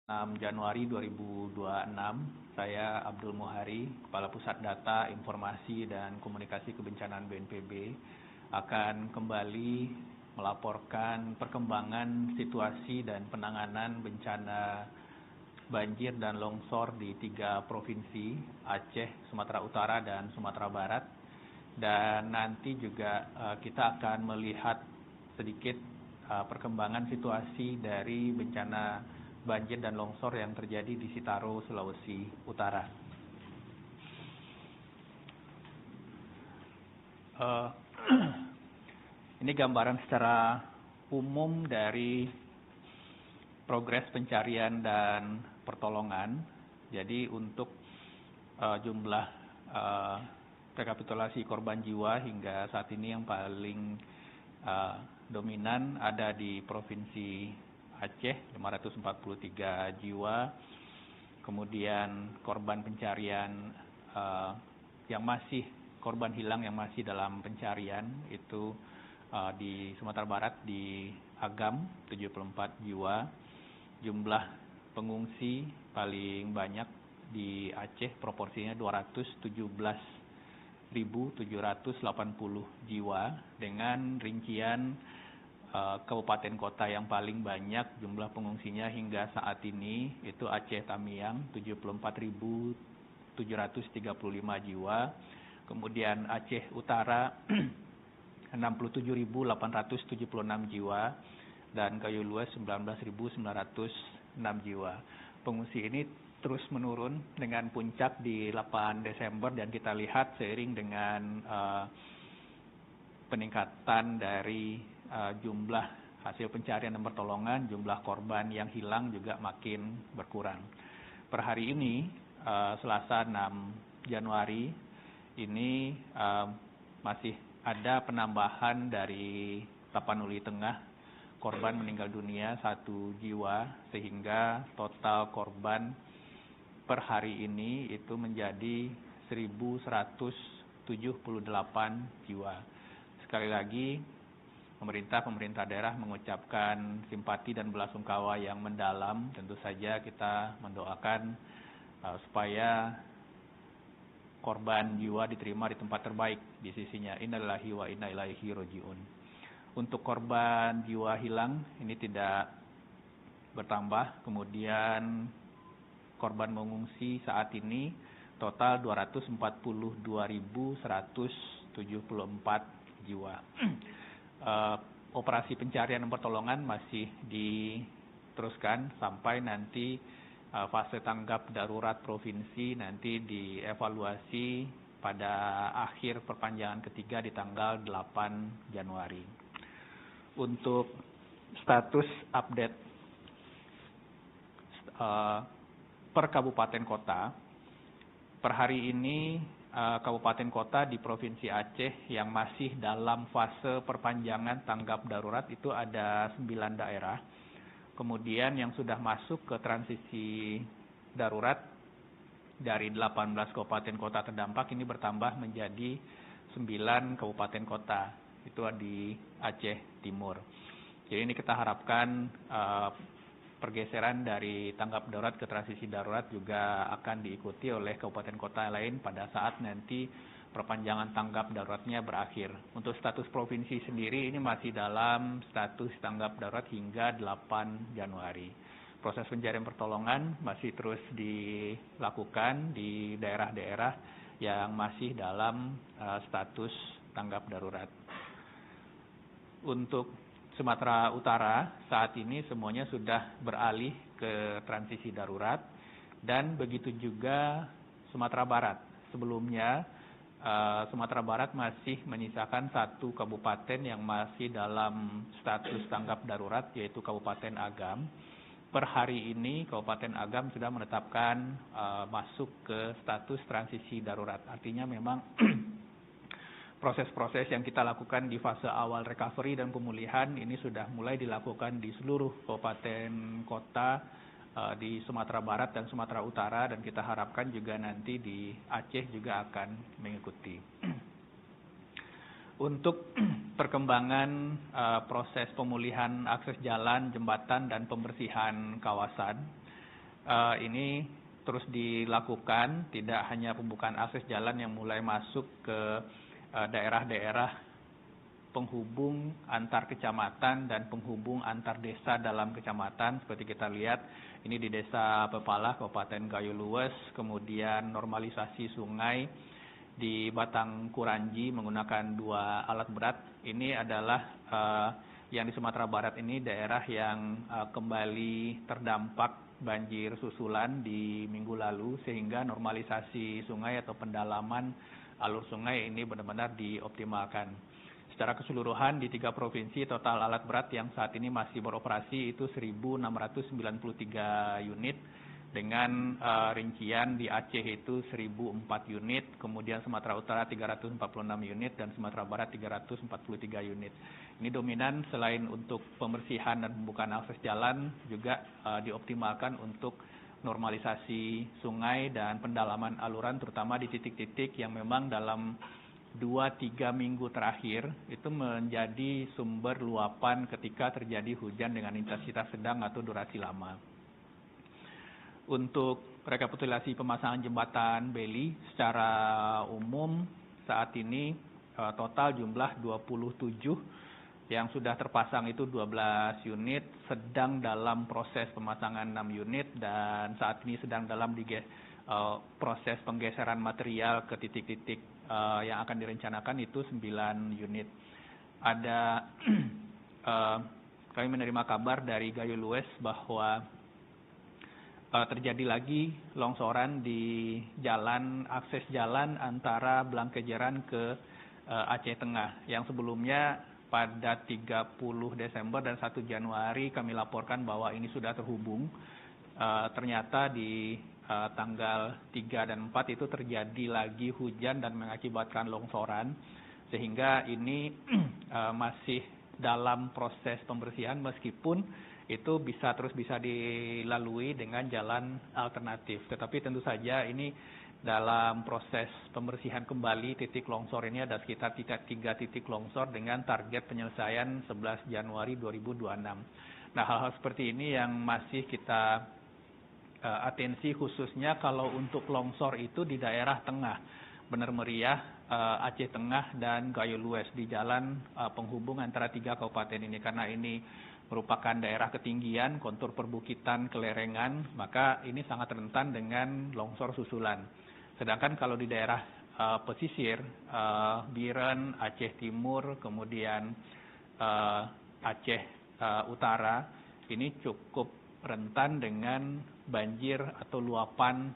6 Januari 2026, saya Abdul Muhari, Kepala Pusat Data, Informasi, dan Komunikasi Kebencanaan BNPB, akan kembali melaporkan perkembangan situasi dan penanganan bencana banjir dan longsor di 3 provinsi, Aceh, Sumatera Utara, dan Sumatera Barat. Dan nanti juga kita akan melihat sedikit perkembangan situasi dari bencana banjir dan longsor yang terjadi di Sitaro, Sulawesi Utara. Ini gambaran secara umum dari progres pencarian dan pertolongan. Jadi untuk jumlah rekapitulasi korban jiwa hingga saat ini yang paling dominan ada di Provinsi Aceh, 543 jiwa. Kemudian korban pencarian korban hilang yang masih dalam pencarian itu di Sumatera Barat di Agam 74 jiwa. Jumlah pengungsi paling banyak di Aceh proporsinya 217.780 jiwa dengan rincian kabupaten kota yang paling banyak jumlah pengungsinya hingga saat ini itu Aceh Tamiang 74.735 jiwa, kemudian Aceh Utara 67.876 jiwa, dan Kayu Lues 19.906 jiwa. Pengungsi ini terus menurun dengan puncak di 8 Desember dan kita lihat seiring dengan peningkatan dari jumlah hasil pencarian dan pertolongan, jumlah korban yang hilang juga makin berkurang. Per hari ini, Selasa 6 Januari, ini masih ada penambahan dari Tapanuli Tengah, korban meninggal dunia 1 jiwa, sehingga total korban per hari ini itu menjadi 1.178 jiwa. Sekali lagi, pemerintah daerah mengucapkan simpati dan belasungkawa yang mendalam. Tentu saja kita mendoakan supaya korban jiwa diterima di tempat terbaik di sisinya. Innalillahi wa inna ilaihi raji'un. Untuk korban jiwa hilang ini tidak bertambah. Kemudian korban mengungsi saat ini total 242.174 jiwa. Operasi pencarian dan pertolongan masih diteruskan sampai nanti fase tanggap darurat provinsi nanti dievaluasi pada akhir perpanjangan ketiga di tanggal 8 Januari. Untuk status update per kabupaten kota, per hari ini kabupaten kota di Provinsi Aceh yang masih dalam fase perpanjangan tanggap darurat itu ada 9 daerah. Kemudian yang sudah masuk ke transisi darurat dari 18 kabupaten kota terdampak ini bertambah menjadi 9 kabupaten kota. Itu di Aceh Timur. Jadi ini kita harapkan pergeseran dari tanggap darurat ke transisi darurat juga akan diikuti oleh kabupaten kota lain pada saat nanti perpanjangan tanggap daruratnya berakhir. Untuk status provinsi sendiri ini masih dalam status tanggap darurat hingga 8 Januari. Proses pencarian pertolongan masih terus dilakukan di daerah-daerah yang masih dalam status tanggap darurat. Untuk Sumatera Utara saat ini semuanya sudah beralih ke transisi darurat dan begitu juga Sumatera Barat. Sebelumnya Sumatera Barat masih menyisakan 1 kabupaten yang masih dalam status tanggap darurat yaitu Kabupaten Agam. Per hari ini Kabupaten Agam sudah menetapkan masuk ke status transisi darurat. Artinya memang proses-proses yang kita lakukan di fase awal recovery dan pemulihan ini sudah mulai dilakukan di seluruh kabupaten kota di Sumatera Barat dan Sumatera Utara, dan kita harapkan juga nanti di Aceh juga akan mengikuti. Untuk perkembangan proses pemulihan akses jalan, jembatan, dan pembersihan kawasan, ini terus dilakukan, tidak hanya pembukaan akses jalan yang mulai masuk ke daerah-daerah penghubung antar kecamatan dan penghubung antar desa dalam kecamatan. Seperti kita lihat, ini di Desa Pepalah, Kabupaten Gayo Luwes, kemudian normalisasi sungai di Batang Kuranji menggunakan 2 alat berat. Ini adalah yang di Sumatera Barat ini daerah yang kembali terdampak banjir susulan di minggu lalu, sehingga normalisasi sungai atau pendalaman alur sungai ini benar-benar dioptimalkan. Secara keseluruhan di 3 provinsi total alat berat yang saat ini masih beroperasi itu 1.693 unit, dengan rincian di Aceh itu 1.004 unit, kemudian Sumatera Utara 346 unit, dan Sumatera Barat 343 unit. Ini dominan selain untuk pembersihan dan pembukaan akses jalan, juga dioptimalkan untuk normalisasi sungai dan pendalaman aluran, terutama di titik-titik yang memang dalam 2-3 minggu terakhir itu menjadi sumber luapan ketika terjadi hujan dengan intensitas sedang atau durasi lama. Untuk rekapitulasi pemasangan jembatan Beli, secara umum saat ini total jumlah 27, yang sudah terpasang itu 12 unit, sedang dalam proses pemasangan 6 unit, dan saat ini sedang dalam proses penggeseran material ke titik-titik yang akan direncanakan itu 9 unit. Ada kami menerima kabar dari Gayo Luwes bahwa terjadi lagi longsoran di akses jalan antara Blangkejeran ke Aceh Tengah, yang sebelumnya pada 30 Desember dan 1 Januari kami laporkan bahwa ini sudah terhubung. Ternyata di tanggal 3 dan 4 itu terjadi lagi hujan dan mengakibatkan longsoran, sehingga ini masih dalam proses pembersihan, meskipun itu terus bisa dilalui dengan jalan alternatif. Tetapi tentu saja ini dalam proses pembersihan kembali titik longsor ini, ada sekitar 3 titik longsor dengan target penyelesaian 11 Januari 2026. Nah, hal-hal seperti ini yang masih kita atensi, khususnya kalau untuk longsor itu di daerah tengah, Bener Meriah, Aceh Tengah, dan Gayo Luwes, di jalan penghubung antara 3 kabupaten ini. Karena ini merupakan daerah ketinggian, kontur perbukitan, kelerengan, maka ini sangat rentan dengan longsor susulan. Sedangkan kalau di daerah pesisir, Biren, Aceh Timur, kemudian Aceh Utara, ini cukup rentan dengan banjir atau luapan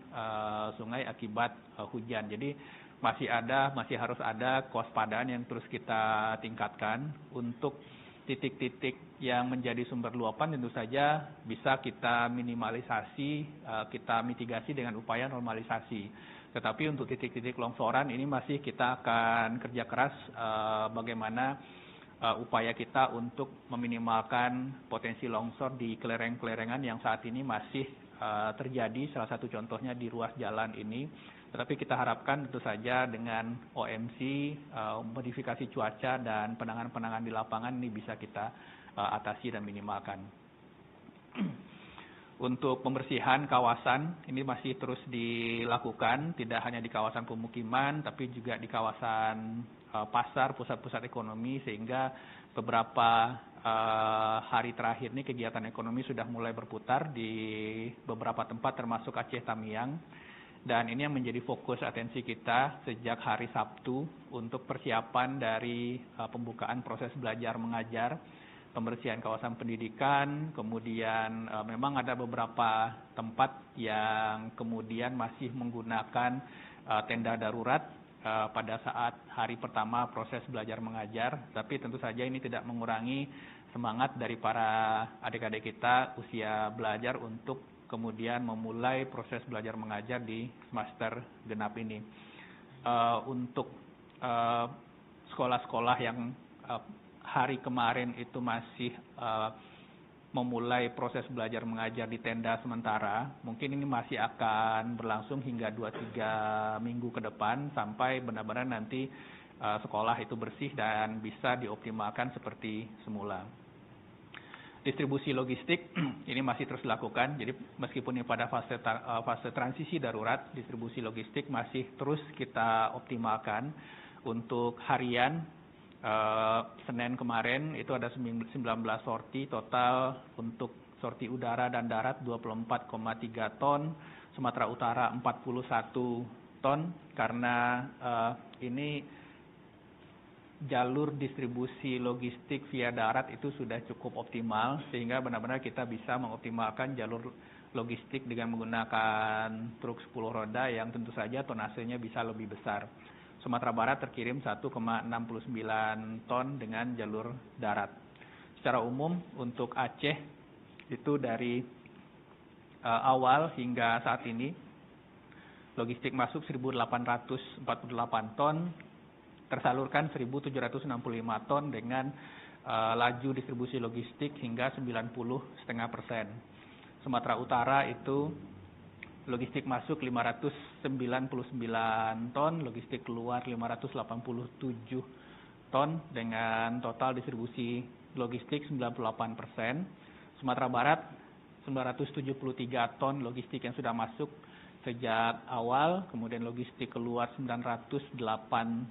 sungai akibat hujan. Jadi masih harus ada kewaspadaan yang terus kita tingkatkan. Untuk titik-titik yang menjadi sumber luapan tentu saja bisa kita minimalisasi, kita mitigasi dengan upaya normalisasi. Tetapi untuk titik-titik longsoran ini masih kita akan kerja keras bagaimana upaya kita untuk meminimalkan potensi longsor di kelereng-kelerengan yang saat ini masih terjadi, salah satu contohnya di ruas jalan ini. Tetapi kita harapkan tentu saja dengan OMC, modifikasi cuaca, dan penanganan-penanganan di lapangan ini bisa kita atasi dan minimalkan. Untuk pembersihan kawasan ini masih terus dilakukan, tidak hanya di kawasan pemukiman, tapi juga di kawasan pasar, pusat-pusat ekonomi, sehingga beberapa hari terakhir ini kegiatan ekonomi sudah mulai berputar di beberapa tempat termasuk Aceh Tamiang. Dan ini yang menjadi fokus atensi kita sejak hari Sabtu untuk persiapan dari pembukaan proses belajar mengajar, pembersihan kawasan pendidikan, kemudian memang ada beberapa tempat yang kemudian masih menggunakan tenda darurat pada saat hari pertama proses belajar mengajar, tapi tentu saja ini tidak mengurangi semangat dari para adik-adik kita usia belajar untuk kemudian memulai proses belajar mengajar di semester genap ini. Untuk sekolah-sekolah yang hari kemarin itu masih memulai proses belajar mengajar di tenda sementara, mungkin ini masih akan berlangsung hingga 2-3 minggu ke depan sampai benar-benar nanti sekolah itu bersih dan bisa dioptimalkan seperti semula. Distribusi logistik ini masih terus dilakukan, jadi meskipun ini pada fase transisi darurat, distribusi logistik masih terus kita optimalkan. Untuk harian, Senin kemarin itu ada 19 sorti total, untuk sorti udara dan darat 24,3 ton, Sumatera Utara 41 ton, karena ini jalur distribusi logistik via darat itu sudah cukup optimal, sehingga benar-benar kita bisa mengoptimalkan jalur logistik dengan menggunakan truk 10 roda yang tentu saja tonasenya bisa lebih besar. Sumatera Barat terkirim 1,69 ton dengan jalur darat. Secara umum untuk Aceh itu dari awal hingga saat ini logistik masuk 1.848 ton, tersalurkan 1.765 ton dengan laju distribusi logistik hingga 90,5%. Sumatera Utara itu logistik masuk 599 ton, logistik keluar 587 ton dengan total distribusi logistik 98%. Sumatera Barat 973 ton logistik yang sudah masuk sejak awal, kemudian logistik keluar 908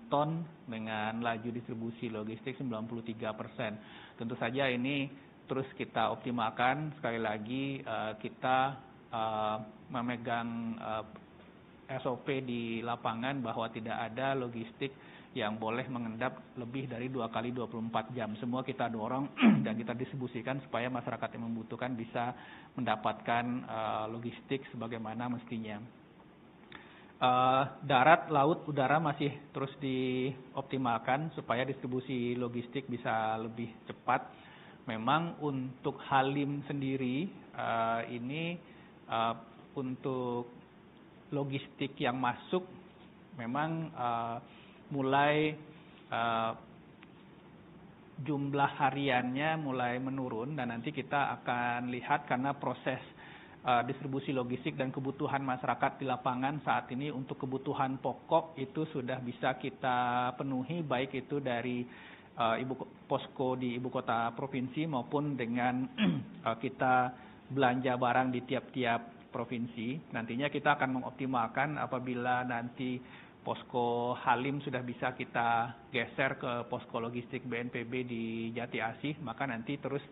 ton dengan laju distribusi logistik 93%. Tentu saja ini terus kita optimalkan. Sekali lagi kita memegang SOP di lapangan bahwa tidak ada logistik yang boleh mengendap lebih dari 2 kali 24 jam. Semua kita dorong dan kita distribusikan supaya masyarakat yang membutuhkan bisa mendapatkan logistik sebagaimana mestinya. Darat, laut, udara masih terus dioptimalkan supaya distribusi logistik bisa lebih cepat. Memang untuk Halim sendiri ini untuk logistik yang masuk memang mulai jumlah hariannya mulai menurun, dan nanti kita akan lihat karena proses distribusi logistik dan kebutuhan masyarakat di lapangan saat ini untuk kebutuhan pokok itu sudah bisa kita penuhi, baik itu dari posko di ibu kota provinsi maupun dengan kita belanja barang di tiap-tiap provinsi. Nantinya kita akan mengoptimalkan apabila nanti posko Halim sudah bisa kita geser ke posko logistik BNPB di Jati Asih, maka nanti terus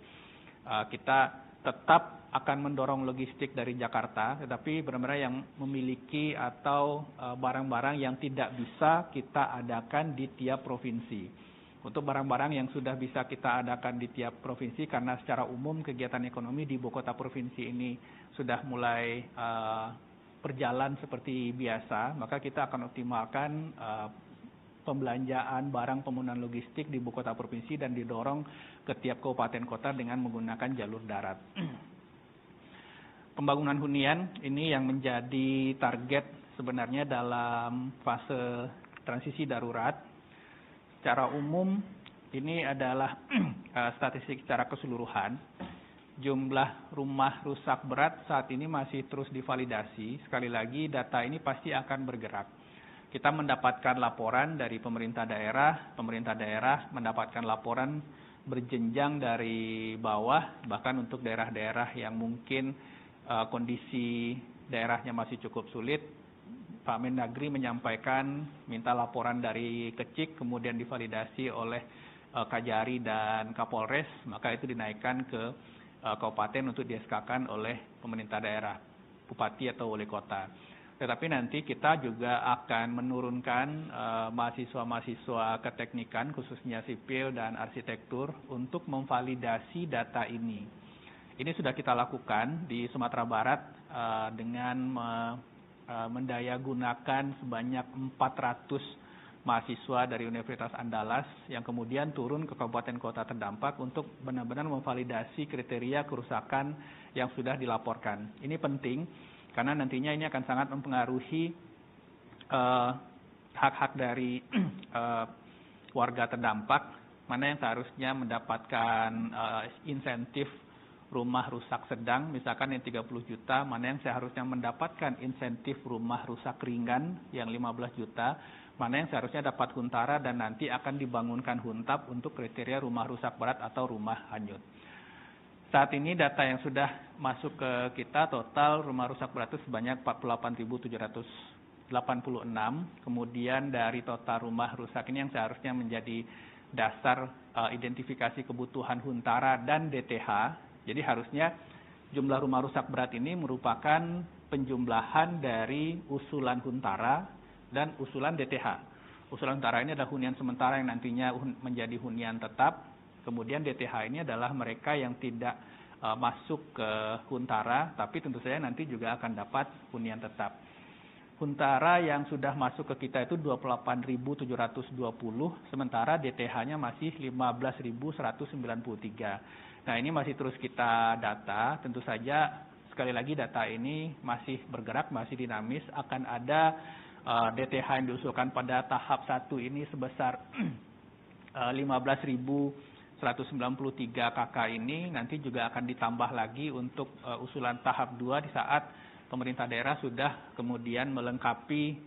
kita tetap akan mendorong logistik dari Jakarta, tetapi benar-benar yang memiliki atau barang-barang yang tidak bisa kita adakan di tiap provinsi. Untuk barang-barang yang sudah bisa kita adakan di tiap provinsi, karena secara umum kegiatan ekonomi di ibu kota provinsi ini sudah mulai berjalan seperti biasa, maka kita akan optimalkan pembelanjaan barang penggunaan logistik di ibu kota provinsi dan didorong ke tiap kabupaten kota dengan menggunakan jalur darat. Pembangunan hunian ini yang menjadi target sebenarnya dalam fase transisi darurat. Secara umum ini adalah statistik secara keseluruhan. Jumlah rumah rusak berat saat ini masih terus divalidasi. Sekali lagi data ini pasti akan bergerak. Kita mendapatkan laporan dari pemerintah daerah mendapatkan laporan berjenjang dari bawah, bahkan untuk daerah-daerah yang mungkin kondisi daerahnya masih cukup sulit, Pak Mendagri menyampaikan minta laporan dari Kecik, kemudian divalidasi oleh Kajari dan Kapolres, maka itu dinaikkan ke kabupaten untuk di-SK-kan oleh pemerintah daerah, bupati atau wali kota. Tetapi nanti kita juga akan menurunkan mahasiswa-mahasiswa keteknikan, khususnya sipil dan arsitektur, untuk memvalidasi data ini. Ini sudah kita lakukan di Sumatera Barat dengan mendayagunakan sebanyak 400 mahasiswa dari Universitas Andalas yang kemudian turun ke kabupaten kota terdampak untuk benar-benar memvalidasi kriteria kerusakan yang sudah dilaporkan. Ini penting karena nantinya ini akan sangat mempengaruhi hak-hak dari warga terdampak, mana yang seharusnya mendapatkan insentif rumah rusak sedang, misalkan yang 30 juta, mana yang seharusnya mendapatkan insentif rumah rusak ringan yang 15 juta, mana yang seharusnya dapat huntara dan nanti akan dibangunkan huntap untuk kriteria rumah rusak berat atau rumah hanyut. Saat ini data yang sudah masuk ke kita total rumah rusak berat itu sebanyak 48.786. Kemudian dari total rumah rusak ini yang seharusnya menjadi dasar identifikasi kebutuhan Huntara dan DTH. Jadi harusnya jumlah rumah rusak berat ini merupakan penjumlahan dari usulan Huntara dan usulan DTH. Usulan Huntara ini adalah hunian sementara yang nantinya menjadi hunian tetap. Kemudian DTH ini adalah mereka yang tidak masuk ke Huntara, tapi tentu saja nanti juga akan dapat hunian tetap. Huntara yang sudah masuk ke kita itu 28.720, sementara DTH-nya masih 15.193. Nah, ini masih terus kita data, tentu saja sekali lagi data ini masih bergerak, masih dinamis, akan ada DTH yang diusulkan pada tahap 1 ini sebesar 15.193 KK ini nanti juga akan ditambah lagi untuk usulan tahap 2 di saat pemerintah daerah sudah kemudian melengkapi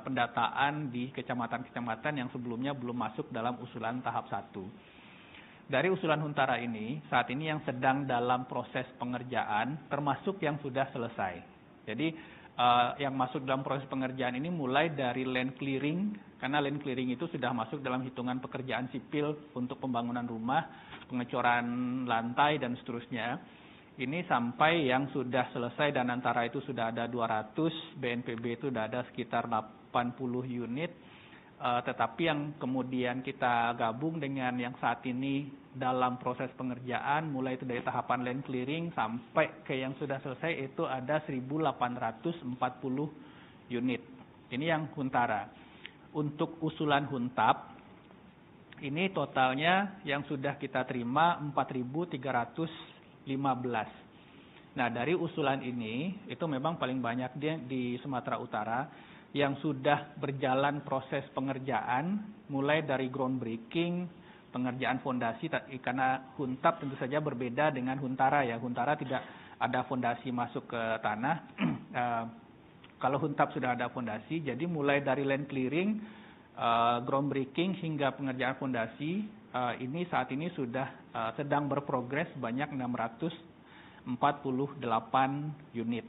pendataan di kecamatan-kecamatan yang sebelumnya belum masuk dalam usulan tahap 1. Dari usulan Huntara ini, saat ini yang sedang dalam proses pengerjaan termasuk yang sudah selesai. Jadi yang masuk dalam proses pengerjaan ini mulai dari land clearing, karena land clearing itu sudah masuk dalam hitungan pekerjaan sipil untuk pembangunan rumah, pengecoran lantai dan seterusnya. Ini sampai yang sudah selesai dan antara itu sudah ada 200, BNPB itu sudah ada sekitar 80 unit. Tetapi yang kemudian kita gabung dengan yang saat ini dalam proses pengerjaan, mulai itu dari tahapan land clearing sampai ke yang sudah selesai itu ada 1.840 unit. Ini yang Huntara. Untuk usulan Huntap, ini totalnya yang sudah kita terima 4.315. Nah, dari usulan ini, itu memang paling banyak di Sumatera Utara, yang sudah berjalan proses pengerjaan, mulai dari groundbreaking, pengerjaan fondasi, karena Huntap tentu saja berbeda dengan Huntara ya. Huntara tidak ada fondasi masuk ke tanah. Kalau Huntap sudah ada fondasi, jadi mulai dari land clearing, groundbreaking hingga pengerjaan fondasi, ini saat ini sudah sedang berprogres banyak 648 unit.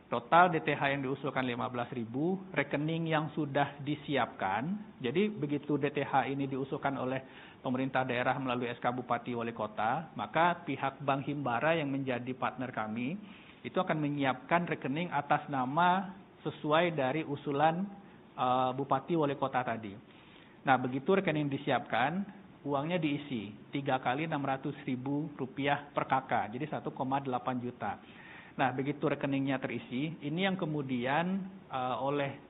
Total DTH yang diusulkan 15.000, rekening yang sudah disiapkan. Jadi begitu DTH ini diusulkan oleh pemerintah daerah melalui SK Bupati Wali Kota, maka pihak Bank Himbara yang menjadi partner kami itu akan menyiapkan rekening atas nama sesuai dari usulan Bupati Wali Kota tadi. Nah, begitu rekening disiapkan, uangnya diisi 3 kali Rp600.000 per KK, jadi 1,8 juta. Nah, begitu rekeningnya terisi, ini yang kemudian oleh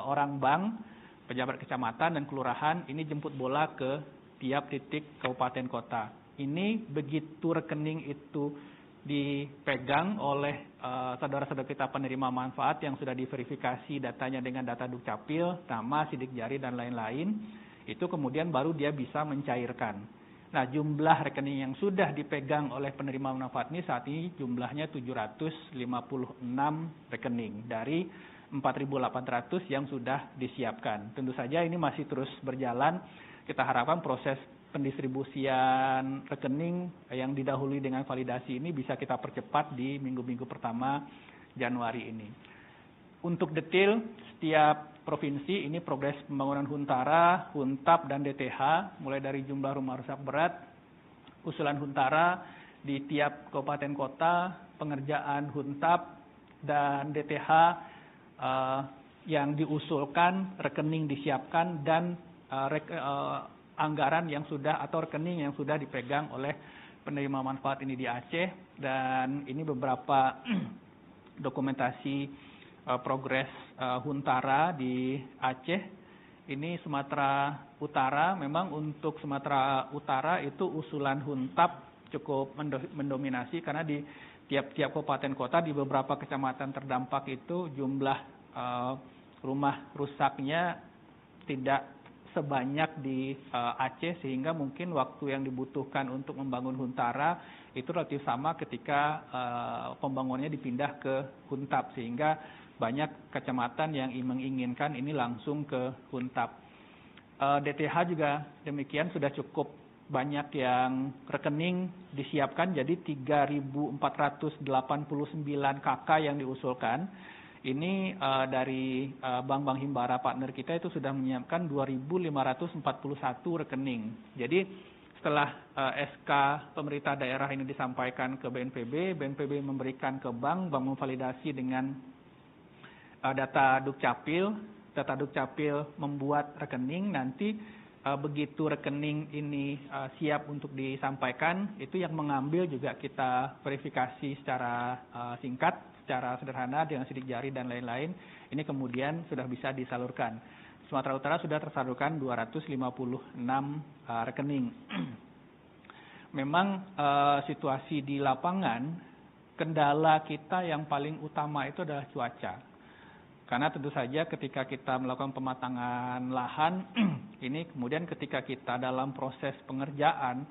orang bank, pejabat kecamatan dan kelurahan, ini jemput bola ke tiap titik kabupaten kota. Ini begitu rekening itu dipegang oleh saudara-saudara kita penerima manfaat yang sudah diverifikasi datanya dengan data Dukcapil, nama, sidik jari, dan lain-lain, itu kemudian baru dia bisa mencairkan. Nah, jumlah rekening yang sudah dipegang oleh penerima manfaat ini saat ini jumlahnya 756 rekening dari 4.800 yang sudah disiapkan. Tentu saja ini masih terus berjalan. Kita harapkan proses pendistribusian rekening yang didahului dengan validasi ini bisa kita percepat di minggu-minggu pertama Januari ini. Untuk detail setiap provinsi ini progres pembangunan Huntara, Huntap, dan DTH, mulai dari jumlah rumah rusak berat, usulan Huntara di tiap kabupaten kota, pengerjaan Huntap dan DTH yang diusulkan, rekening disiapkan, dan anggaran yang sudah atau rekening yang sudah dipegang oleh penerima manfaat ini di Aceh. Dan ini beberapa dokumentasi progres Huntara di Aceh. Ini Sumatera Utara. Memang untuk Sumatera Utara itu usulan Huntap cukup mendominasi karena di tiap-tiap kabupaten kota di beberapa kecamatan terdampak itu jumlah rumah rusaknya tidak sebanyak di Aceh, sehingga mungkin waktu yang dibutuhkan untuk membangun Huntara itu relatif sama ketika pembangunannya dipindah ke Huntap, sehingga banyak kecamatan yang menginginkan ini langsung ke Huntap. DTH juga demikian sudah cukup banyak yang rekening disiapkan, jadi 3.489 KK yang diusulkan. Ini dari bank-bank himbara partner kita itu sudah menyiapkan 2.541 rekening. Jadi setelah SK pemerintah daerah ini disampaikan ke BNPB, BNPB memberikan ke bank, bank memvalidasi dengan data Dukcapil, data Dukcapil membuat rekening, nanti begitu rekening ini siap untuk disampaikan, itu yang mengambil juga kita verifikasi secara singkat, secara sederhana dengan sidik jari dan lain-lain. Ini kemudian sudah bisa disalurkan. Sumatera Utara sudah tersalurkan 256 rekening. Memang situasi di lapangan, kendala kita yang paling utama itu adalah cuaca. Karena tentu saja ketika kita melakukan pematangan lahan, ini kemudian ketika kita dalam proses pengerjaan,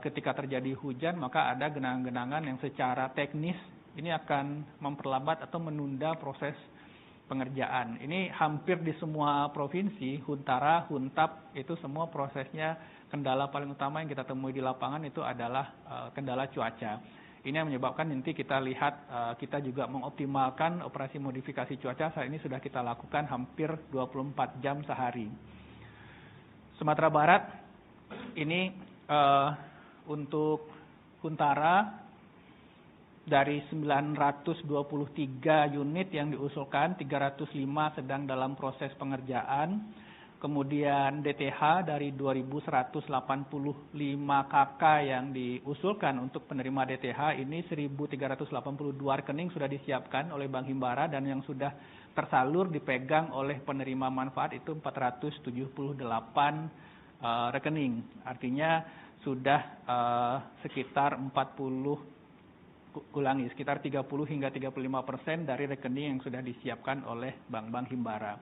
ketika terjadi hujan, maka ada genangan-genangan yang secara teknis ini akan memperlambat atau menunda proses pengerjaan. Ini hampir di semua provinsi, Huntara, Huntap, itu semua prosesnya kendala paling utama yang kita temui di lapangan itu adalah kendala cuaca. Ini yang menyebabkan nanti kita lihat kita juga mengoptimalkan operasi modifikasi cuaca. Saat ini sudah kita lakukan hampir 24 jam sehari. Sumatera Barat ini untuk Huntara dari 923 unit yang diusulkan, 305 sedang dalam proses pengerjaan. Kemudian DTH dari 2.185 KK yang diusulkan untuk penerima DTH, ini 1.382 rekening sudah disiapkan oleh Bank Himbara, dan yang sudah tersalur dipegang oleh penerima manfaat itu 478 rekening. Artinya sudah sekitar 30 hingga 35% dari rekening yang sudah disiapkan oleh bank-bank Himbara.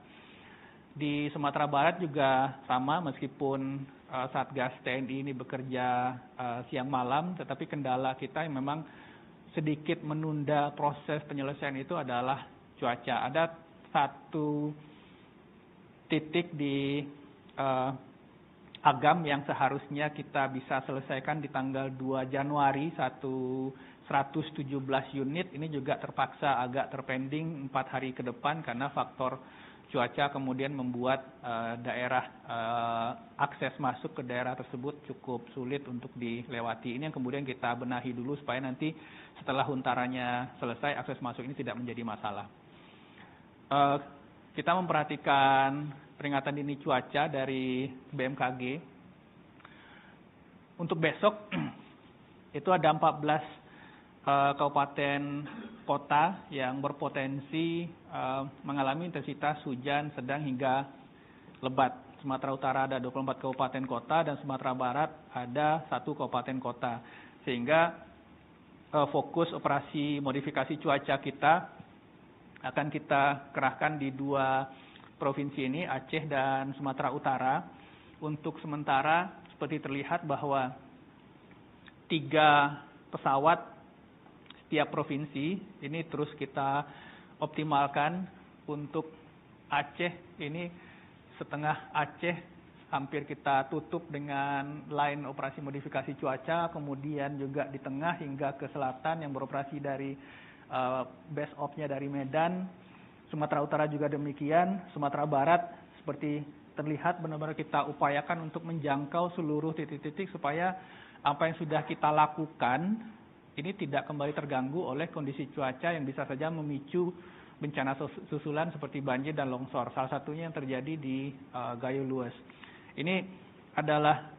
Di Sumatera Barat juga sama, meskipun Satgas TNI ini bekerja siang malam, tetapi kendala kita yang memang sedikit menunda proses penyelesaian itu adalah cuaca. Ada satu titik di Agam yang seharusnya kita bisa selesaikan di tanggal 2 Januari, 117 unit, ini juga terpaksa agak terpending 4 hari ke depan karena faktor cuaca kemudian membuat daerah akses masuk ke daerah tersebut cukup sulit untuk dilewati. Ini yang kemudian kita benahi dulu supaya nanti setelah huntaranya selesai akses masuk ini tidak menjadi masalah. Kita memperhatikan peringatan dini cuaca dari BMKG. Untuk besok itu ada 14 kabupaten kota yang berpotensi mengalami intensitas hujan sedang hingga lebat. Sumatera Utara ada 24 kabupaten kota dan Sumatera Barat ada 1 kabupaten kota. Sehingga fokus operasi modifikasi cuaca kita akan kita kerahkan di 2 provinsi ini, Aceh dan Sumatera Utara. Untuk sementara seperti terlihat bahwa 3 pesawat setiap provinsi ini terus kita optimalkan. Untuk Aceh ini setengah Aceh hampir kita tutup dengan line operasi modifikasi cuaca, kemudian juga di tengah hingga ke selatan yang beroperasi dari base off-nya dari Medan. Sumatera Utara juga demikian. Sumatera Barat seperti terlihat benar-benar kita upayakan untuk menjangkau seluruh titik-titik supaya apa yang sudah kita lakukan ini tidak kembali terganggu oleh kondisi cuaca yang bisa saja memicu bencana susulan seperti banjir dan longsor. Salah satunya yang terjadi di Gayo Lues. Ini adalah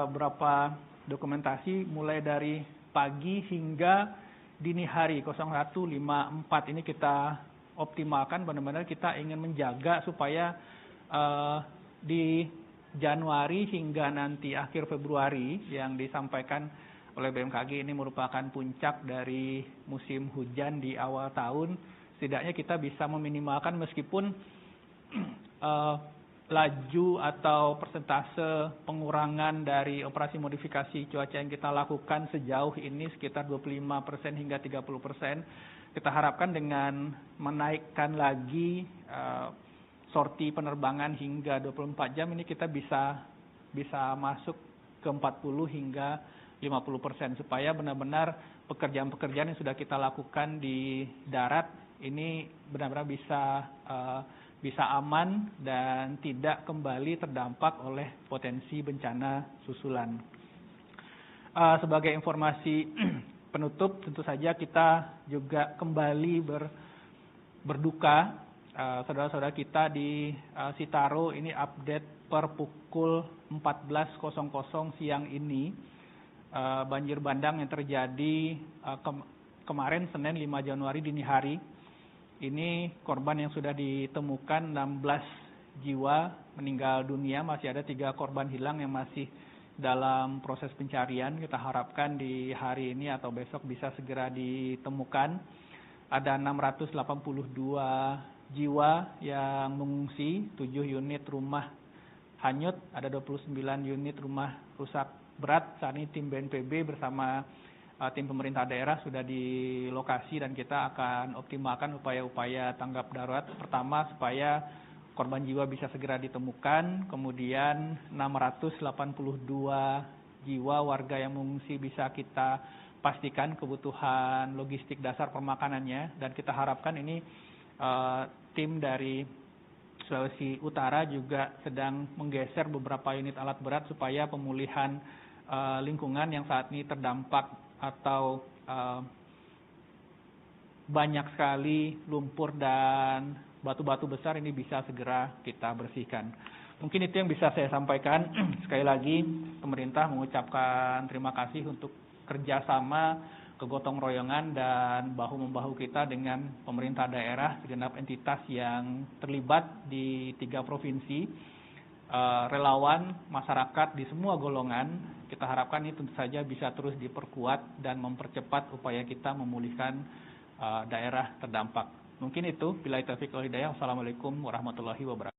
beberapa dokumentasi mulai dari pagi hingga dini hari 01.54 ini kita optimalkan, benar-benar kita ingin menjaga supaya di Januari hingga nanti akhir Februari yang disampaikan oleh BMKG ini merupakan puncak dari musim hujan di awal tahun. Setidaknya kita bisa meminimalkan meskipun laju atau persentase pengurangan dari operasi modifikasi cuaca yang kita lakukan sejauh ini sekitar 25% hingga 30%. Kita harapkan dengan menaikkan lagi sorti penerbangan hingga 24 jam ini kita bisa masuk ke 40 hingga 50%, supaya benar-benar pekerjaan-pekerjaan yang sudah kita lakukan di darat ini benar-benar bisa aman dan tidak kembali terdampak oleh potensi bencana susulan. Sebagai informasi penutup, tentu saja kita juga kembali berduka saudara-saudara kita di Sitaro. Ini update per pukul 14.00 siang ini, banjir bandang yang terjadi kemarin Senin 5 Januari dini hari. Ini korban yang sudah ditemukan 16 jiwa meninggal dunia, masih ada 3 korban hilang yang masih dalam proses pencarian. Kita harapkan di hari ini atau besok bisa segera ditemukan. Ada 682 jiwa yang mengungsi, 7 unit rumah hanyut, ada 29 unit rumah rusak berat. Saat ini tim BNPB bersama tim pemerintah daerah sudah di lokasi dan kita akan optimalkan upaya-upaya tanggap darurat. Pertama, supaya korban jiwa bisa segera ditemukan, kemudian 682 jiwa warga yang mengungsi bisa kita pastikan kebutuhan logistik dasar permakanannya, dan kita harapkan ini tim dari Sulawesi Utara juga sedang menggeser beberapa unit alat berat supaya pemulihan lingkungan yang saat ini terdampak atau banyak sekali lumpur dan batu-batu besar ini bisa segera kita bersihkan. Mungkin itu yang bisa saya sampaikan. Sekali lagi, pemerintah mengucapkan terima kasih untuk kerjasama, kegotong royongan dan bahu-membahu kita dengan pemerintah daerah, segenap entitas yang terlibat di 3 provinsi, relawan, masyarakat di semua golongan. Kita harapkan ini tentu saja bisa terus diperkuat dan mempercepat upaya kita memulihkan daerah terdampak. Mungkin itu. Billahi taufiq wal hidayah. Wassalamualaikum warahmatullahi wabarakatuh.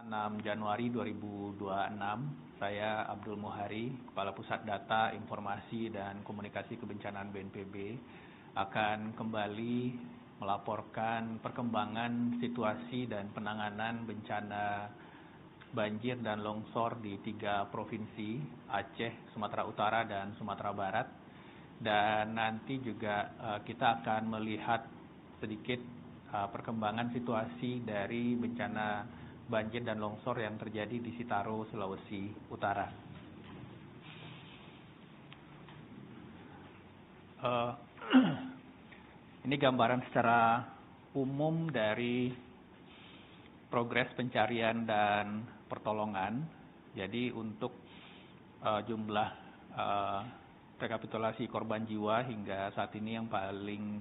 6 Januari 2026, saya Abdul Muhari, Kepala Pusat Data, Informasi, dan Komunikasi Kebencanaan BNPB, akan kembali melaporkan perkembangan situasi dan penanganan bencana banjir dan longsor di 3 provinsi, Aceh, Sumatera Utara, dan Sumatera Barat. Dan nanti juga kita akan melihat sedikit perkembangan situasi dari bencana banjir dan longsor yang terjadi di Sitaro, Sulawesi Utara. Ini gambaran secara umum dari progres pencarian dan pertolongan. Jadi untuk jumlah rekapitulasi korban jiwa hingga saat ini yang paling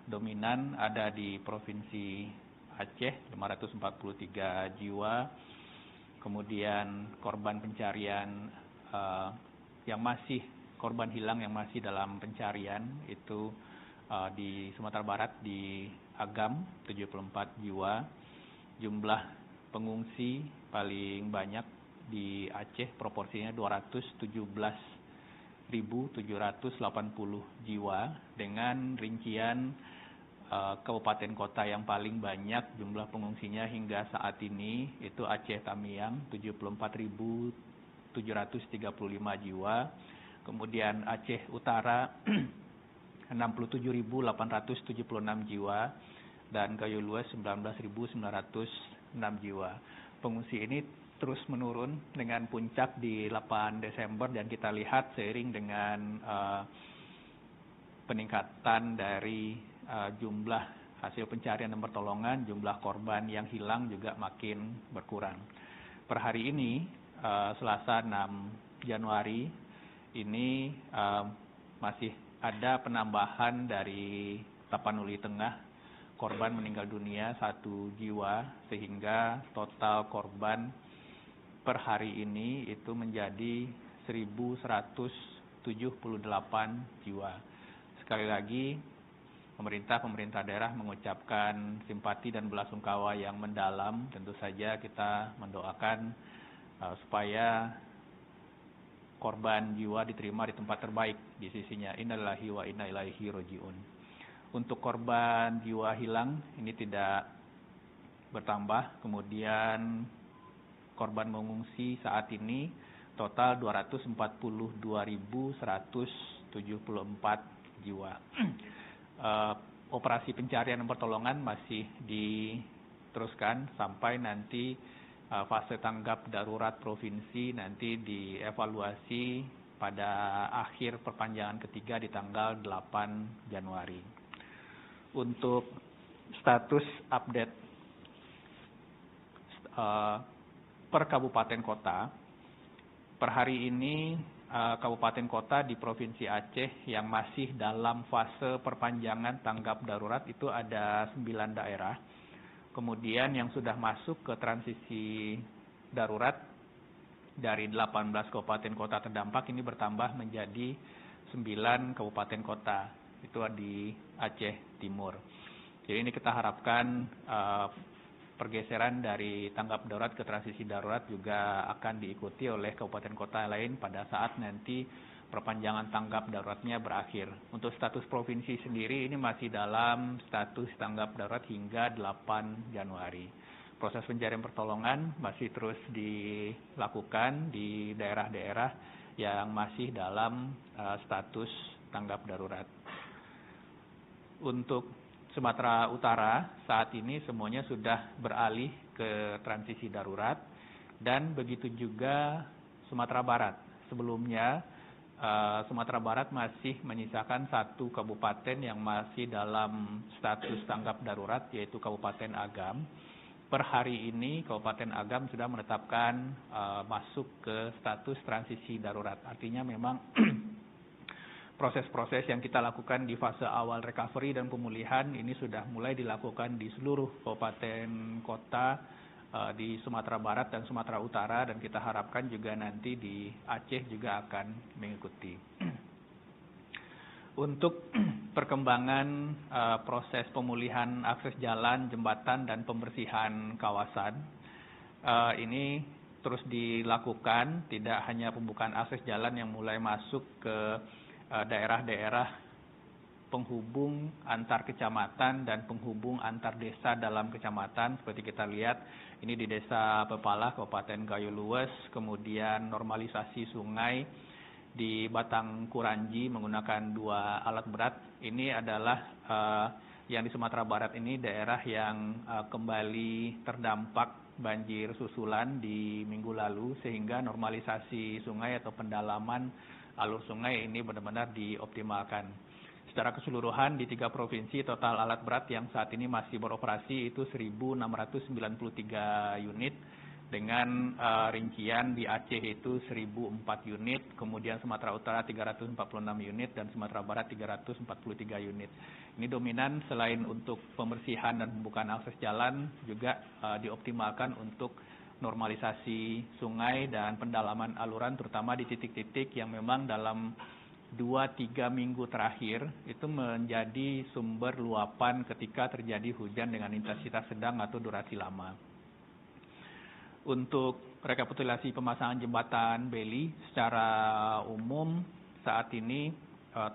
dominan ada di Provinsi Aceh, 543 jiwa. Kemudian korban pencarian korban hilang yang masih dalam pencarian itu di Sumatera Barat di Agam 74 jiwa. Jumlah pengungsi paling banyak di Aceh proporsinya 217.780 jiwa, dengan rincian kabupaten kota yang paling banyak jumlah pengungsinya hingga saat ini itu Aceh Tamiang 74.735 jiwa, kemudian Aceh Utara 67.876 jiwa, dan Gayo Luas 19.906 jiwa. Pengungsi ini terus menurun dengan puncak di 8 Desember dan kita lihat seiring dengan peningkatan dari jumlah hasil pencarian dan pertolongan, jumlah korban yang hilang juga makin berkurang. Per hari ini, Selasa 6 Januari, ini masih ada penambahan dari Tapanuli Tengah, korban meninggal dunia 1 jiwa, sehingga total korban per hari ini itu menjadi 1.178 jiwa. Sekali lagi, pemerintah daerah mengucapkan simpati dan belasungkawa yang mendalam. Tentu saja kita mendoakan supaya korban jiwa diterima di tempat terbaik di sisinya. Innalillahi wa inna ilaihi raji'un. Untuk korban jiwa hilang ini tidak bertambah. Kemudian korban mengungsi saat ini total 242.174 jiwa. Operasi pencarian dan pertolongan masih diteruskan sampai nanti fase tanggap darurat provinsi nanti dievaluasi pada akhir perpanjangan ketiga di tanggal 8 Januari. Untuk status update per kabupaten kota, per hari ini kabupaten kota di Provinsi Aceh yang masih dalam fase perpanjangan tanggap darurat itu ada 9 daerah. Kemudian yang sudah masuk ke transisi darurat dari 18 kabupaten kota terdampak ini bertambah menjadi 9 kabupaten kota. Itu di Aceh Timur. Jadi ini kita harapkan pergeseran dari tanggap darurat ke transisi darurat juga akan diikuti oleh kabupaten kota lain pada saat nanti perpanjangan tanggap daruratnya berakhir. Untuk status provinsi sendiri ini masih dalam status tanggap darurat hingga 8 Januari. Proses pencarian pertolongan masih terus dilakukan di daerah-daerah yang masih dalam status tanggap darurat. Untuk Sumatera Utara saat ini semuanya sudah beralih ke transisi darurat, dan begitu juga Sumatera Barat. Sebelumnya Sumatera Barat masih menyisakan 1 kabupaten yang masih dalam status tanggap darurat, yaitu Kabupaten Agam. Per hari ini Kabupaten Agam sudah menetapkan masuk ke status transisi darurat. Artinya memang proses-proses yang kita lakukan di fase awal recovery dan pemulihan ini sudah mulai dilakukan di seluruh kabupaten kota di Sumatera Barat dan Sumatera Utara, dan kita harapkan juga nanti di Aceh juga akan mengikuti. Untuk perkembangan proses pemulihan akses jalan, jembatan, dan pembersihan kawasan, ini terus dilakukan, tidak hanya pembukaan akses jalan yang mulai masuk ke daerah-daerah penghubung antar kecamatan dan penghubung antar desa dalam kecamatan. Seperti kita lihat, ini di Desa Pepalah, Kabupaten Gayo Lues, kemudian normalisasi sungai di Batang Kuranji menggunakan 2 alat berat. Ini adalah yang di Sumatera Barat ini daerah yang kembali terdampak banjir susulan di minggu lalu, sehingga normalisasi sungai atau pendalaman alur sungai ini benar-benar dioptimalkan. Secara keseluruhan di 3 provinsi total alat berat yang saat ini masih beroperasi itu 1.693 unit, dengan rincian di Aceh itu 1.004 unit, kemudian Sumatera Utara 346 unit, dan Sumatera Barat 343 unit. Ini dominan selain untuk pembersihan dan pembukaan akses jalan, juga dioptimalkan untuk normalisasi sungai dan pendalaman aluran, terutama di titik-titik yang memang dalam 2-3 minggu terakhir itu menjadi sumber luapan ketika terjadi hujan dengan intensitas sedang atau durasi lama. Untuk rekapitulasi pemasangan jembatan beli secara umum saat ini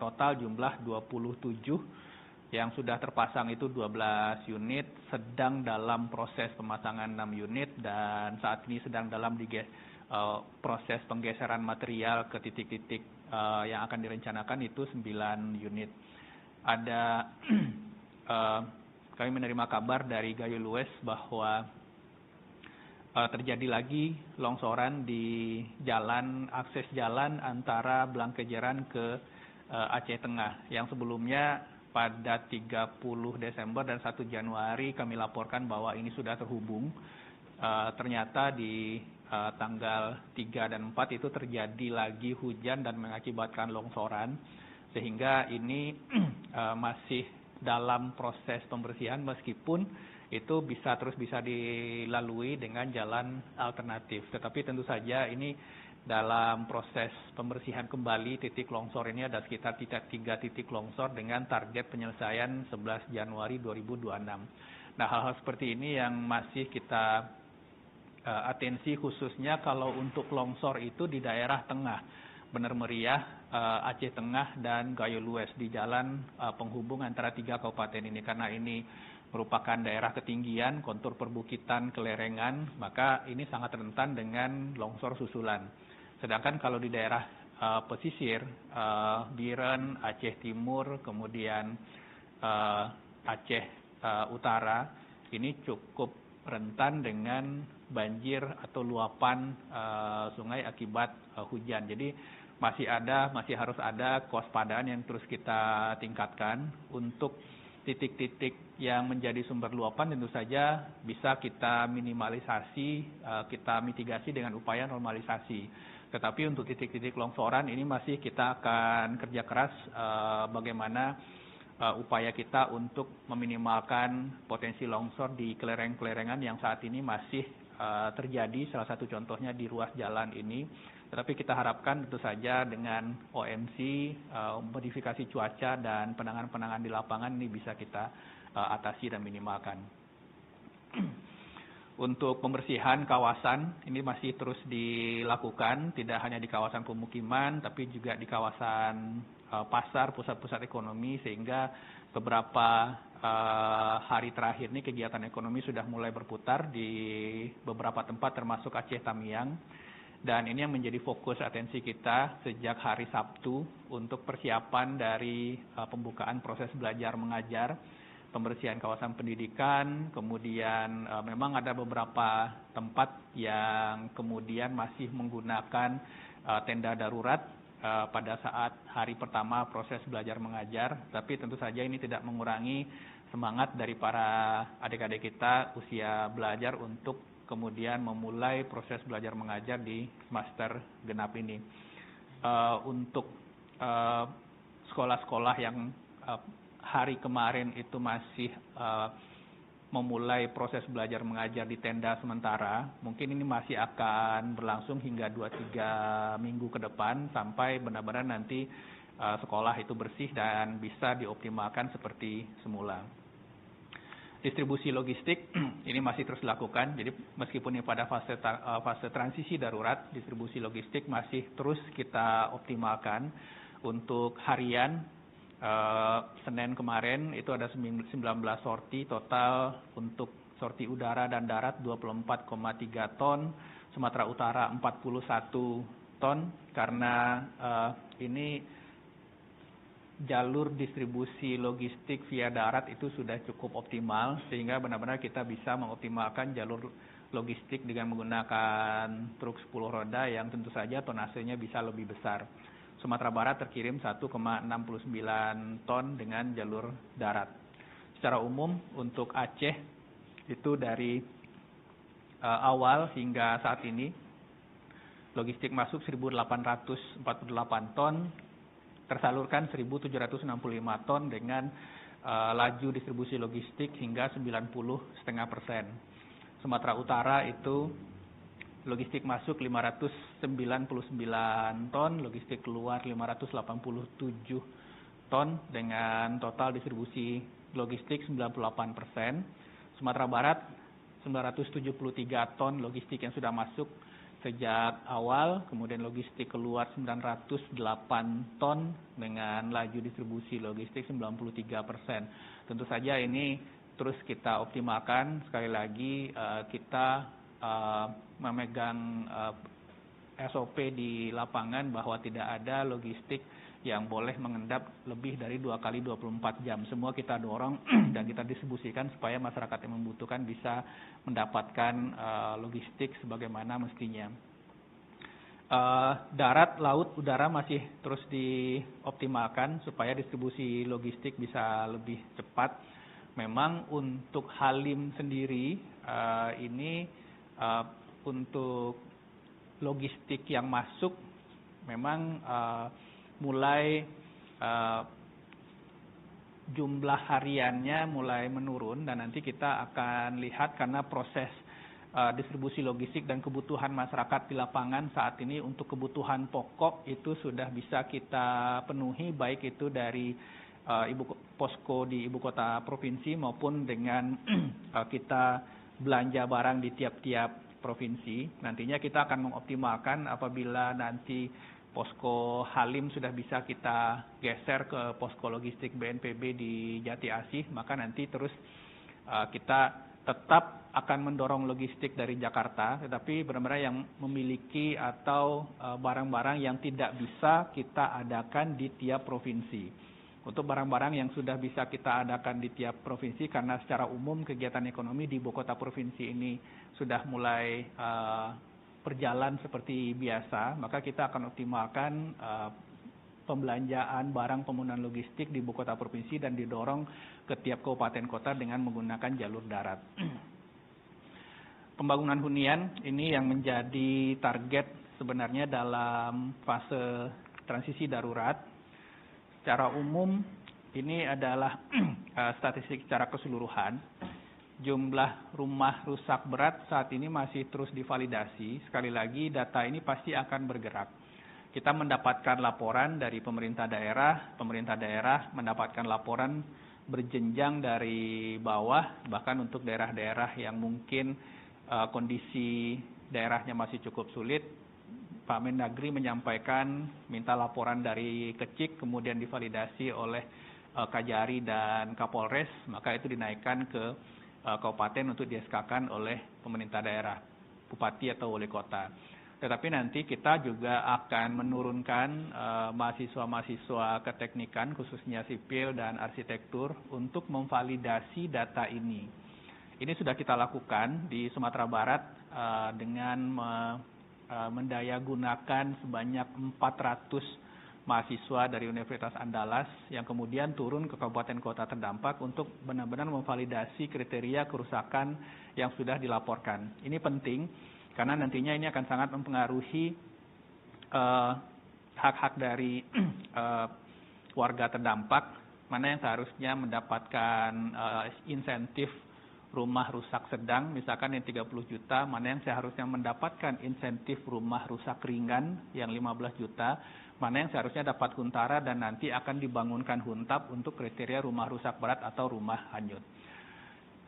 total jumlah 27, yang sudah terpasang itu 12 unit, sedang dalam proses pemasangan 6 unit, dan saat ini sedang dalam proses penggeseran material ke titik-titik yang akan direncanakan itu 9 unit. Ada kami menerima kabar dari Gayo Lues bahwa terjadi lagi longsoran di akses jalan antara Blangkejeran ke Aceh Tengah, yang sebelumnya pada 30 Desember dan 1 Januari kami laporkan bahwa ini sudah terhubung. Ternyata di tanggal 3 dan 4 itu terjadi lagi hujan dan mengakibatkan longsoran, sehingga ini masih dalam proses pembersihan, meskipun itu terus bisa dilalui dengan jalan alternatif. Tetapi tentu saja ini dalam proses pembersihan kembali titik longsor ini ada sekitar 3 titik longsor dengan target penyelesaian 11 Januari 2026. Nah, hal-hal seperti ini yang masih kita atensi, khususnya kalau untuk longsor itu di daerah tengah, Bener Meriah, Aceh Tengah, dan Gayo Lues, di jalan penghubung antara 3 kabupaten ini. Karena ini merupakan daerah ketinggian, kontur perbukitan, kelerengan, maka ini sangat rentan dengan longsor susulan. Sedangkan kalau di daerah pesisir, Biren, Aceh Timur, kemudian Aceh Utara, ini cukup rentan dengan banjir atau luapan sungai akibat hujan. Jadi masih harus ada kewaspadaan yang terus kita tingkatkan. Untuk titik-titik yang menjadi sumber luapan tentu saja bisa kita minimalisasi, kita mitigasi dengan upaya normalisasi. Tetapi untuk titik-titik longsoran ini masih kita akan kerja keras bagaimana upaya kita untuk meminimalkan potensi longsor di kelereng-kelerengan yang saat ini masih terjadi, salah satu contohnya di ruas jalan ini. Tetapi kita harapkan tentu saja dengan OMC, modifikasi cuaca, dan penanganan-penanganan di lapangan ini bisa kita atasi dan minimalkan. Untuk pembersihan kawasan ini masih terus dilakukan, tidak hanya di kawasan pemukiman, tapi juga di kawasan pasar, pusat-pusat ekonomi, sehingga beberapa hari terakhir ini kegiatan ekonomi sudah mulai berputar di beberapa tempat termasuk Aceh Tamiang. Dan ini yang menjadi fokus atensi kita sejak hari Sabtu untuk persiapan dari pembukaan proses belajar mengajar, pembersihan kawasan pendidikan, kemudian memang ada beberapa tempat yang kemudian masih menggunakan tenda darurat pada saat hari pertama proses belajar mengajar, tapi tentu saja ini tidak mengurangi semangat dari para adik-adik kita usia belajar untuk kemudian memulai proses belajar mengajar di semester genap ini. Untuk sekolah-sekolah yang hari kemarin itu masih memulai proses belajar mengajar di tenda sementara, mungkin ini masih akan berlangsung hingga 2-3 minggu ke depan sampai benar-benar nanti sekolah itu bersih dan bisa dioptimalkan seperti semula. Distribusi logistik ini masih terus dilakukan, jadi meskipun ini pada fase transisi darurat, distribusi logistik masih terus kita optimalkan. Untuk harian, Senin kemarin itu ada 19 sorti total, untuk sorti udara dan darat 24,3 ton, Sumatera Utara 41 ton, karena ini jalur distribusi logistik via darat itu sudah cukup optimal, sehingga benar-benar kita bisa mengoptimalkan jalur logistik dengan menggunakan truk 10 roda yang tentu saja tonasenya bisa lebih besar. Sumatera Barat terkirim 1,69 ton dengan jalur darat. Secara umum untuk Aceh itu dari awal hingga saat ini logistik masuk 1.848 ton, tersalurkan 1.765 ton dengan laju distribusi logistik hingga 90,5%. Sumatera Utara itu logistik masuk 599 ton, logistik keluar 587 ton dengan total distribusi logistik 98%. Sumatera Barat 973 ton logistik yang sudah masuk sejak awal, kemudian logistik keluar 908 ton dengan laju distribusi logistik 93%. Tentu saja ini terus kita optimalkan. Sekali lagi kita memegang SOP di lapangan bahwa tidak ada logistik yang boleh mengendap lebih dari 2 kali 24 jam. Semua kita dorong dan kita distribusikan supaya masyarakat yang membutuhkan bisa mendapatkan logistik sebagaimana mestinya. Darat, laut, udara masih terus dioptimalkan supaya distribusi logistik bisa lebih cepat. Memang untuk Halim sendiri ini untuk logistik yang masuk memang mulai jumlah hariannya mulai menurun, dan nanti kita akan lihat karena proses distribusi logistik dan kebutuhan masyarakat di lapangan saat ini untuk kebutuhan pokok itu sudah bisa kita penuhi, baik itu dari posko di ibu kota provinsi maupun dengan kita belanja barang di tiap-tiap provinsi. Nantinya kita akan mengoptimalkan apabila nanti posko Halim sudah bisa kita geser ke posko logistik BNPB di Jati Asih, maka nanti terus kita tetap akan mendorong logistik dari Jakarta, tetapi benar-benar yang memiliki atau barang-barang yang tidak bisa kita adakan di tiap provinsi. Untuk barang-barang yang sudah bisa kita adakan di tiap provinsi, karena secara umum kegiatan ekonomi di ibu kota provinsi ini sudah mulai berjalan seperti biasa, maka kita akan optimalkan pembelanjaan barang penggunaan logistik di ibu kota provinsi dan didorong ke tiap kabupaten kota dengan menggunakan jalur darat. Pembangunan hunian ini yang menjadi target sebenarnya dalam fase transisi darurat. Secara umum ini adalah statistik secara keseluruhan. Jumlah rumah rusak berat saat ini masih terus divalidasi. Sekali lagi data ini pasti akan bergerak. Kita mendapatkan laporan dari pemerintah daerah mendapatkan laporan berjenjang dari bawah, bahkan untuk daerah-daerah yang mungkin kondisi daerahnya masih cukup sulit, Pak Mendagri menyampaikan minta laporan dari Kecik, kemudian divalidasi oleh Kajari dan Kapolres, maka itu dinaikkan ke kabupaten untuk di-SK-kan oleh pemerintah daerah, bupati atau wali kota. Tetapi nanti kita juga akan menurunkan mahasiswa-mahasiswa keteknikan, khususnya sipil dan arsitektur, untuk memvalidasi data ini. Ini sudah kita lakukan di Sumatera Barat dengan mendayagunakan sebanyak 400 mahasiswa dari Universitas Andalas yang kemudian turun ke kabupaten kota terdampak untuk benar-benar memvalidasi kriteria kerusakan yang sudah dilaporkan. Ini penting karena nantinya ini akan sangat mempengaruhi hak-hak dari warga terdampak, mana yang seharusnya mendapatkan insentif rumah rusak sedang, misalkan yang 30 juta, mana yang seharusnya mendapatkan insentif rumah rusak ringan yang 15 juta, mana yang seharusnya dapat huntara dan nanti akan dibangunkan huntap untuk kriteria rumah rusak berat atau rumah hanyut.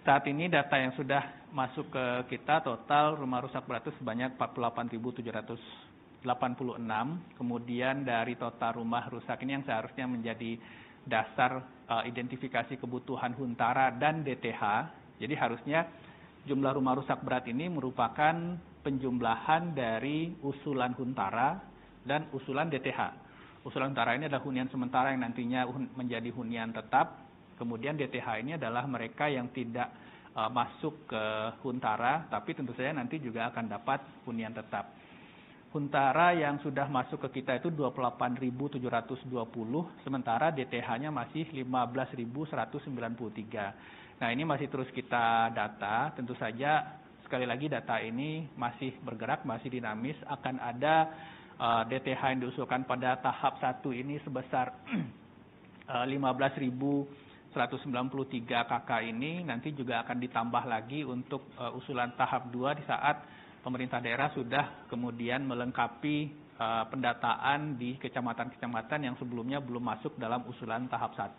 Saat ini data yang sudah masuk ke kita total rumah rusak berat itu sebanyak 48.786. Kemudian dari total rumah rusak ini yang seharusnya menjadi dasar identifikasi kebutuhan Huntara dan DTH. Jadi harusnya jumlah rumah rusak berat ini merupakan penjumlahan dari usulan Huntara dan usulan DTH. Usulan Huntara ini adalah hunian sementara yang nantinya menjadi hunian tetap. Kemudian DTH ini adalah mereka yang tidak masuk ke Huntara, tapi tentu saja nanti juga akan dapat hunian tetap. Huntara yang sudah masuk ke kita itu 28.720, sementara DTH-nya masih 15.193. Nah, ini masih terus kita data. Tentu saja sekali lagi data ini masih bergerak, masih dinamis. Akan ada DTH yang diusulkan pada tahap 1 ini sebesar 15.193 KK ini nanti juga akan ditambah lagi untuk usulan tahap 2 di saat pemerintah daerah sudah kemudian melengkapi pendataan di kecamatan-kecamatan yang sebelumnya belum masuk dalam usulan tahap 1.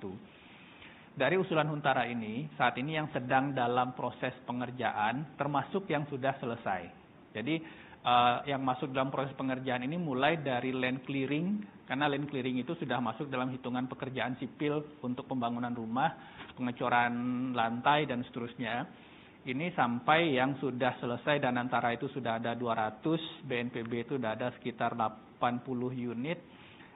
Dari usulan Huntara ini, saat ini yang sedang dalam proses pengerjaan termasuk yang sudah selesai. Jadi yang masuk dalam proses pengerjaan ini mulai dari land clearing, karena land clearing itu sudah masuk dalam hitungan pekerjaan sipil untuk pembangunan rumah, pengecoran lantai dan seterusnya. Ini sampai yang sudah selesai dan antara itu sudah ada 200, BNPB itu sudah ada sekitar 80 unit.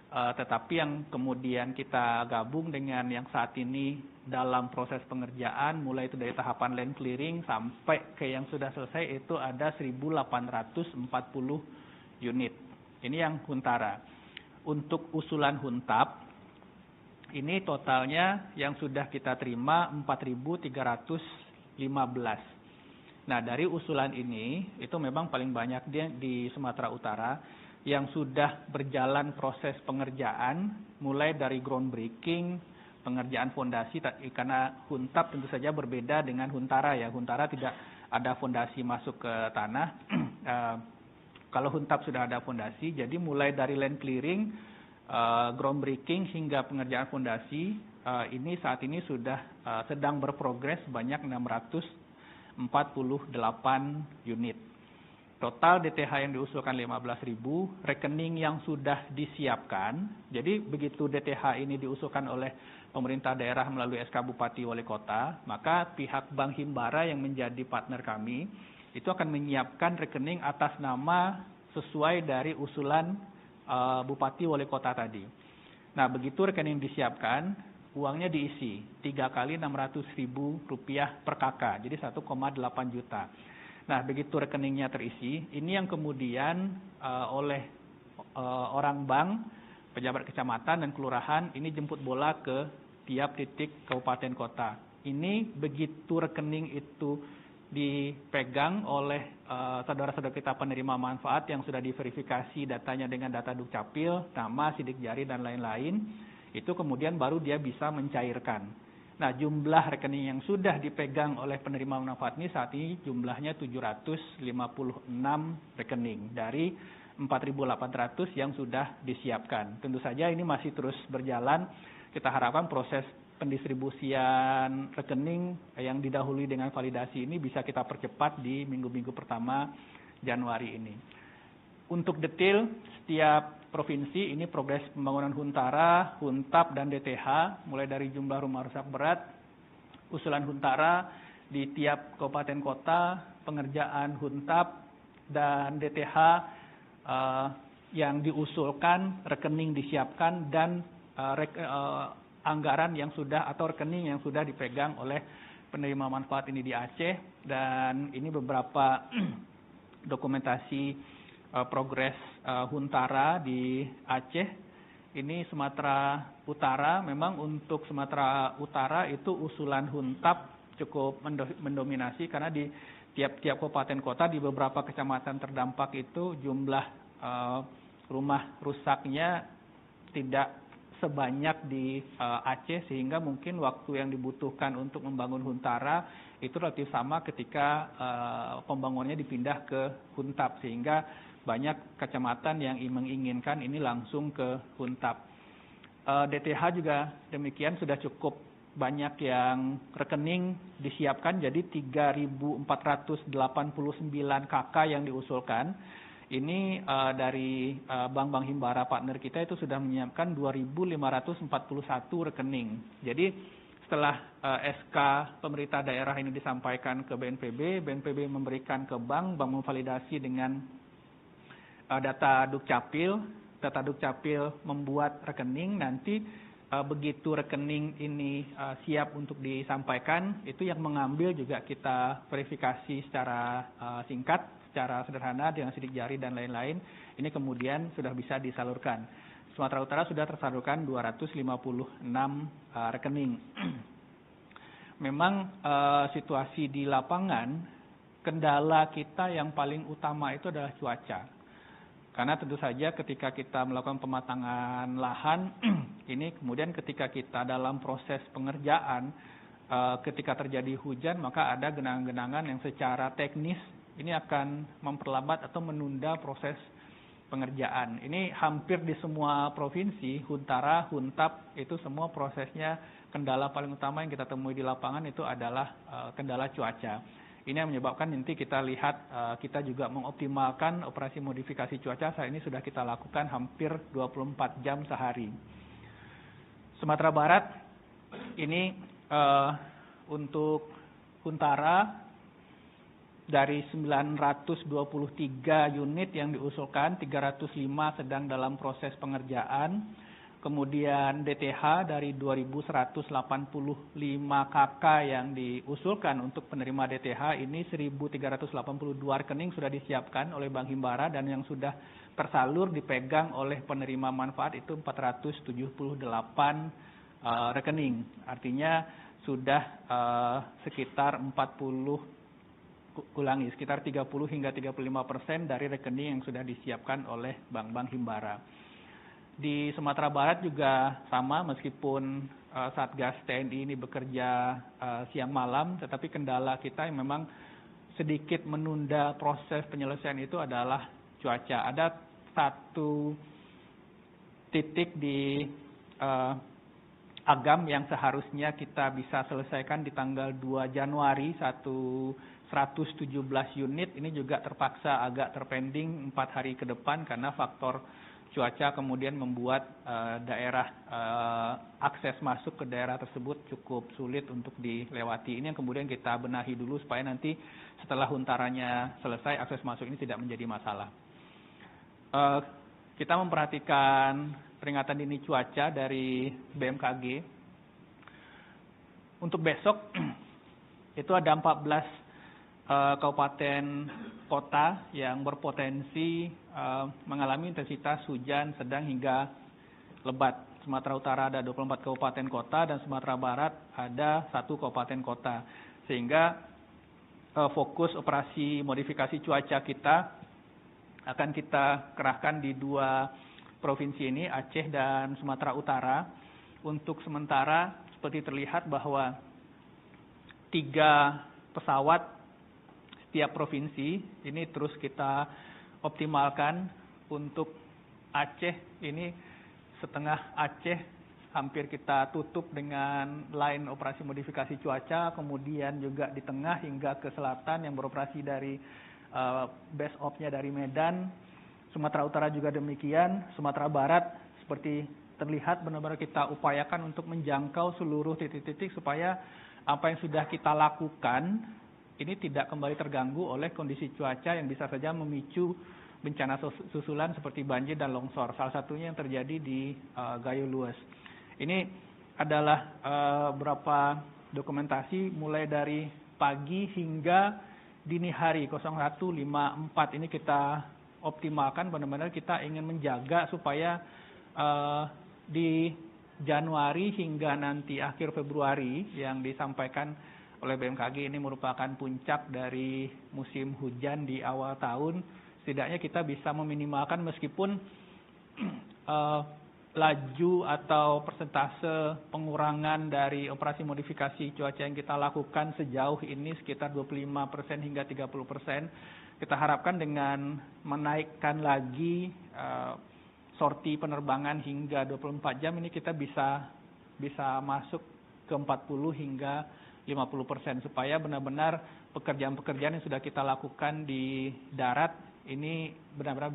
Tetapi yang kemudian kita gabung dengan yang saat ini dalam proses pengerjaan, mulai itu dari tahapan land clearing sampai ke yang sudah selesai itu ada 1.840 unit. Ini yang Huntara. Untuk usulan Huntap, ini totalnya yang sudah kita terima 4.315. Nah, dari usulan ini, itu memang paling banyak di Sumatera Utara, yang sudah berjalan proses pengerjaan mulai dari groundbreaking, pengerjaan fondasi, karena Huntap tentu saja berbeda dengan Huntara ya. Huntara tidak ada fondasi masuk ke tanah. Kalau Huntap sudah ada fondasi, jadi mulai dari land clearing, groundbreaking hingga pengerjaan fondasi, ini saat ini sudah sedang berprogres sebanyak 648 unit. Total DTH yang diusulkan 15.000, rekening yang sudah disiapkan. Jadi begitu DTH ini diusulkan oleh pemerintah daerah melalui SK Bupati Wali Kota, maka pihak Bank Himbara yang menjadi partner kami itu akan menyiapkan rekening atas nama sesuai dari usulan Bupati Wali Kota tadi. Nah, begitu rekening disiapkan, uangnya diisi 3 kali Rp600.000 per KK, jadi 1,8 juta. Nah, begitu rekeningnya terisi, ini yang kemudian oleh orang bank, pejabat kecamatan dan kelurahan, ini jemput bola ke tiap titik kabupaten kota. Ini begitu rekening itu dipegang oleh saudara-saudara kita penerima manfaat yang sudah diverifikasi datanya dengan data Dukcapil, nama, sidik jari, dan lain-lain, itu kemudian baru dia bisa mencairkan. Nah, jumlah rekening yang sudah dipegang oleh penerima manfaat ini saat ini jumlahnya 756 rekening dari 4.800 yang sudah disiapkan. Tentu saja ini masih terus berjalan. Kita harapkan proses pendistribusian rekening yang didahului dengan validasi ini bisa kita percepat di minggu-minggu pertama Januari ini. Untuk detail setiap provinsi ini progres pembangunan Huntara, Huntap, dan DTH, mulai dari jumlah rumah rusak berat, usulan Huntara di tiap kabupaten kota, pengerjaan Huntap dan DTH yang diusulkan, rekening disiapkan, dan anggaran yang sudah atau rekening yang sudah dipegang oleh penerima manfaat ini di Aceh. Dan ini beberapa dokumentasi progres Huntara di Aceh. Ini Sumatera Utara. Memang untuk Sumatera Utara itu usulan Huntap cukup mendominasi karena di tiap-tiap kabupaten kota di beberapa kecamatan terdampak itu jumlah rumah rusaknya tidak sebanyak di Aceh, sehingga mungkin waktu yang dibutuhkan untuk membangun Huntara itu relatif sama ketika pembangunannya dipindah ke Huntap, sehingga banyak kecamatan yang menginginkan ini langsung ke Huntap. DTH juga demikian sudah cukup banyak yang rekening disiapkan, jadi 3.489 KK yang diusulkan. Ini dari bank-bank himbara partner kita itu sudah menyiapkan 2.541 rekening. Jadi setelah SK pemerintah daerah ini disampaikan ke BNPB, BNPB memberikan ke bank memvalidasi dengan data Dukcapil. Data Dukcapil membuat rekening, nanti begitu rekening ini siap untuk disampaikan, itu yang mengambil juga kita verifikasi secara singkat, secara sederhana dengan sidik jari dan lain-lain. Ini kemudian sudah bisa disalurkan. Sumatera Utara sudah tersalurkan 256 rekening. Memang situasi di lapangan, kendala kita yang paling utama itu adalah cuaca. Karena tentu saja ketika kita melakukan pematangan lahan, ini kemudian ketika kita dalam proses pengerjaan, ketika terjadi hujan, maka ada genangan-genangan yang secara teknis ini akan memperlambat atau menunda proses pengerjaan. Ini hampir di semua provinsi, Huntara, Huntap, itu semua prosesnya kendala paling utama yang kita temui di lapangan itu adalah kendala cuaca. Ini yang menyebabkan nanti kita lihat kita juga mengoptimalkan operasi modifikasi cuaca. Saat ini sudah kita lakukan hampir 24 jam sehari. Sumatera Barat ini untuk Huntara dari 923 unit yang diusulkan, 305 sedang dalam proses pengerjaan. Kemudian DTH dari 2.185 KK yang diusulkan untuk penerima DTH, ini 1.382 rekening sudah disiapkan oleh Bank Himbara, dan yang sudah tersalur dipegang oleh penerima manfaat itu 478 rekening. Artinya sudah sekitar 30 hingga 35% dari rekening yang sudah disiapkan oleh bank-bank Himbara. Di Sumatera Barat juga sama, meskipun Satgas TNI ini bekerja siang malam, tetapi kendala kita yang memang sedikit menunda proses penyelesaian itu adalah cuaca. Ada satu titik di Agam yang seharusnya kita bisa selesaikan di tanggal 2 Januari, 117 unit, ini juga terpaksa agak terpending 4 hari ke depan karena faktor cuaca kemudian membuat daerah akses masuk ke daerah tersebut cukup sulit untuk dilewati. Ini yang kemudian kita benahi dulu supaya nanti setelah Huntaranya selesai, akses masuk ini tidak menjadi masalah. Kita memperhatikan peringatan dini cuaca dari BMKG. Untuk besok itu ada 14 kabupaten kota yang berpotensi mengalami intensitas hujan sedang hingga lebat. Sumatera Utara ada 24 kabupaten kota dan Sumatera Barat ada 1 kabupaten kota. Sehingga fokus operasi modifikasi cuaca kita akan kita kerahkan di 2 provinsi ini, Aceh dan Sumatera Utara. Untuk sementara seperti terlihat bahwa 3 pesawat setiap provinsi ini terus kita optimalkan. Untuk Aceh ini setengah Aceh hampir kita tutup dengan line operasi modifikasi cuaca, kemudian juga di tengah hingga ke selatan yang beroperasi dari base off-nya dari Medan. Sumatera Utara juga demikian. Sumatera Barat seperti terlihat benar-benar kita upayakan untuk menjangkau seluruh titik-titik supaya apa yang sudah kita lakukan ini tidak kembali terganggu oleh kondisi cuaca yang bisa saja memicu bencana susulan seperti banjir dan longsor. Salah satunya yang terjadi di Gayo Lues. Ini adalah beberapa dokumentasi mulai dari pagi hingga dini hari 01.54 ini kita optimalkan. Benar-benar kita ingin menjaga supaya di Januari hingga nanti akhir Februari yang disampaikan oleh BMKG ini merupakan puncak dari musim hujan di awal tahun. Setidaknya kita bisa meminimalkan meskipun laju atau persentase pengurangan dari operasi modifikasi cuaca yang kita lakukan sejauh ini sekitar 25% hingga 30%. Kita harapkan dengan menaikkan lagi sorti penerbangan hingga 24 jam ini kita bisa masuk ke 40 hingga 50%, supaya benar-benar pekerjaan-pekerjaan yang sudah kita lakukan di darat ini benar-benar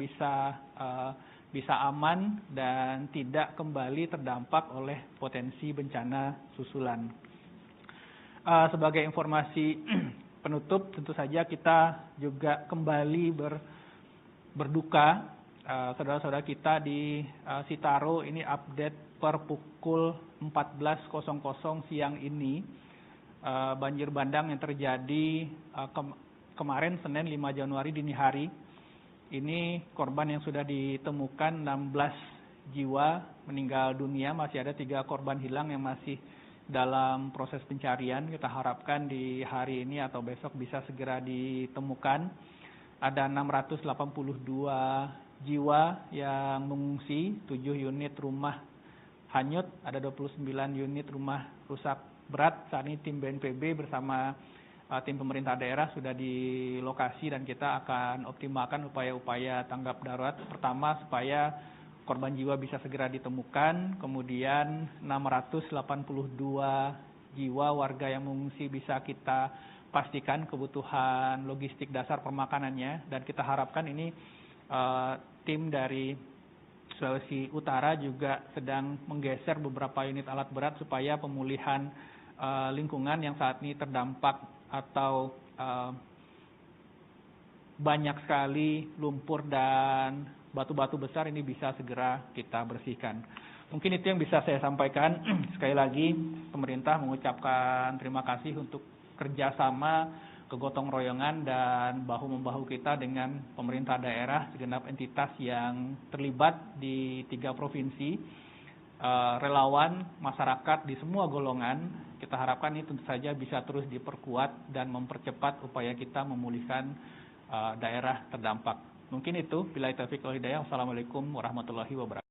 bisa aman dan tidak kembali terdampak oleh potensi bencana susulan. Sebagai informasi penutup, tentu saja kita juga kembali berduka. Saudara-saudara kita di Sitaro ini update per pukul 14.00 siang ini, banjir bandang yang terjadi kemarin Senin 5 Januari dini hari. Ini korban yang sudah ditemukan 16 jiwa meninggal dunia, masih ada 3 korban hilang yang masih dalam proses pencarian. Kita harapkan di hari ini atau besok bisa segera ditemukan. Ada 682 jiwa yang mengungsi, 7 unit rumah hanyut, ada 29 unit rumah rusak berat. Saat ini tim BNPB bersama tim pemerintah daerah sudah di lokasi dan kita akan optimalkan upaya-upaya tanggap darurat. Pertama, supaya korban jiwa bisa segera ditemukan, kemudian 682 jiwa warga yang mengungsi bisa kita pastikan kebutuhan logistik dasar permakanannya, dan kita harapkan ini tim dari Sulawesi Utara juga sedang menggeser beberapa unit alat berat supaya pemulihan lingkungan yang saat ini terdampak atau banyak sekali lumpur dan batu-batu besar ini bisa segera kita bersihkan. Mungkin itu yang bisa saya sampaikan. Sekali lagi, pemerintah mengucapkan terima kasih untuk kerjasama, kegotong royongan dan bahu-membahu kita dengan pemerintah daerah, segenap entitas yang terlibat di 3 provinsi, relawan, masyarakat di semua golongan. Kita harapkan ini tentu saja bisa terus diperkuat dan mempercepat upaya kita memulihkan daerah terdampak. Mungkin itu. Billahi taufiq wal hidayah. Wassalamualaikum warahmatullahi wabarakatuh.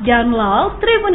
Download Tribun